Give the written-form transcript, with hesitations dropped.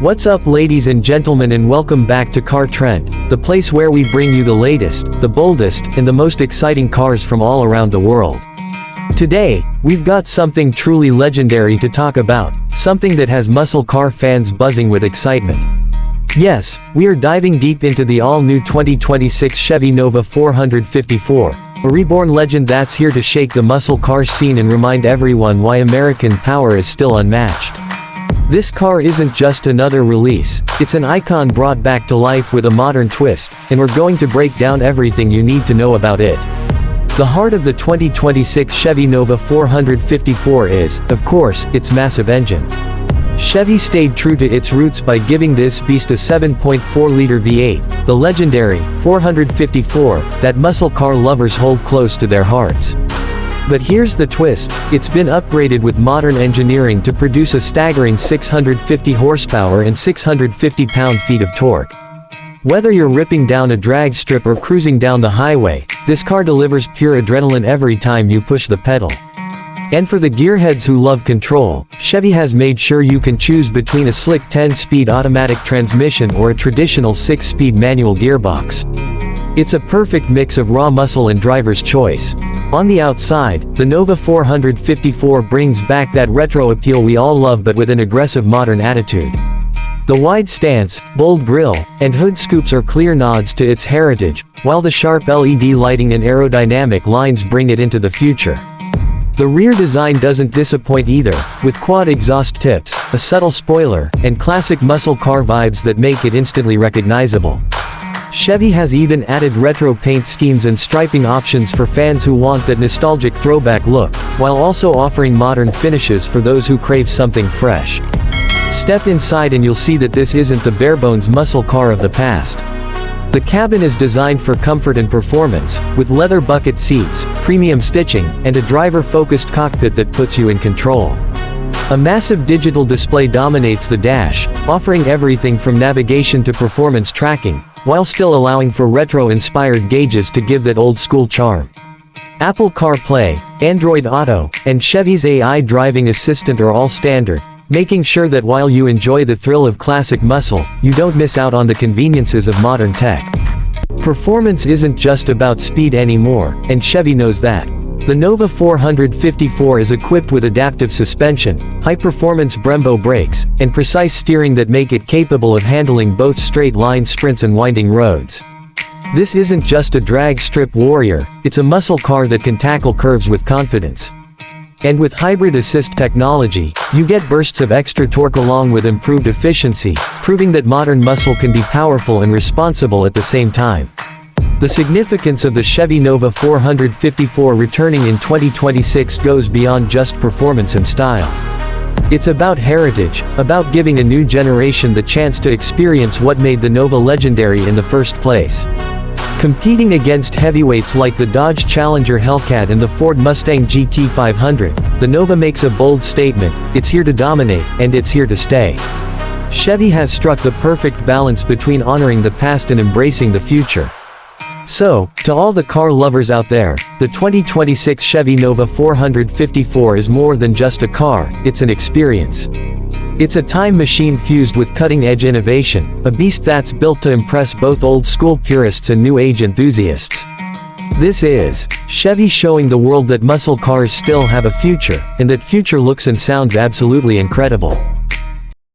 What's up, ladies and gentlemen, and welcome back to Car Trend, the place where we bring you the latest, the boldest, and the most exciting cars from all around the world. Today, we've got something truly legendary to talk about, something that has muscle car fans buzzing with excitement. Yes, we are diving deep into the all-new 2026 Chevy Nova 454, a reborn legend that's here to shake the muscle car scene and remind everyone why American power is still unmatched. This car isn't just another release, it's an icon brought back to life with a modern twist, and we're going to break down everything you need to know about it. The heart of the 2026 Chevy Nova 454 is, of course, its massive engine. Chevy stayed true to its roots by giving this beast a 7.4-liter V8, the legendary 454, that muscle car lovers hold close to their hearts. But here's the twist, it's been upgraded with modern engineering to produce a staggering 650 horsepower and 650 pound-feet of torque. Whether you're ripping down a drag strip or cruising down the highway, this car delivers pure adrenaline every time you push the pedal. And for the gearheads who love control, Chevy has made sure you can choose between a slick 10-speed automatic transmission or a traditional 6-speed manual gearbox. It's a perfect mix of raw muscle and driver's choice. On the outside, the Nova 454 brings back that retro appeal we all love, but with an aggressive modern attitude. The wide stance, bold grille, and hood scoops are clear nods to its heritage, while the sharp LED lighting and aerodynamic lines bring it into the future. The rear design doesn't disappoint either, with quad exhaust tips, a subtle spoiler, and classic muscle car vibes that make it instantly recognizable. Chevy has even added retro paint schemes and striping options for fans who want that nostalgic throwback look, while also offering modern finishes for those who crave something fresh. Step inside and you'll see that this isn't the bare-bones muscle car of the past. The cabin is designed for comfort and performance, with leather bucket seats, premium stitching, and a driver-focused cockpit that puts you in control. A massive digital display dominates the dash, offering everything from navigation to performance tracking, while still allowing for retro-inspired gauges to give that old-school charm. Apple CarPlay, Android Auto, and Chevy's AI driving assistant are all standard, making sure that while you enjoy the thrill of classic muscle, you don't miss out on the conveniences of modern tech. Performance isn't just about speed anymore, and Chevy knows that. The Nova 454 is equipped with adaptive suspension, high-performance Brembo brakes, and precise steering that make it capable of handling both straight-line sprints and winding roads. This isn't just a drag strip warrior, it's a muscle car that can tackle curves with confidence. And with hybrid assist technology, you get bursts of extra torque along with improved efficiency, proving that modern muscle can be powerful and responsible at the same time. The significance of the Chevy Nova 454 returning in 2026 goes beyond just performance and style. It's about heritage, about giving a new generation the chance to experience what made the Nova legendary in the first place. Competing against heavyweights like the Dodge Challenger Hellcat and the Ford Mustang GT500, the Nova makes a bold statement: it's here to dominate, and it's here to stay. Chevy has struck the perfect balance between honoring the past and embracing the future. So, to all the car lovers out there, the 2026 Chevy Nova 454 is more than just a car, it's an experience. It's a time machine fused with cutting-edge innovation, a beast that's built to impress both old-school purists and new-age enthusiasts. This is Chevy, showing the world that muscle cars still have a future, and that future looks and sounds absolutely incredible.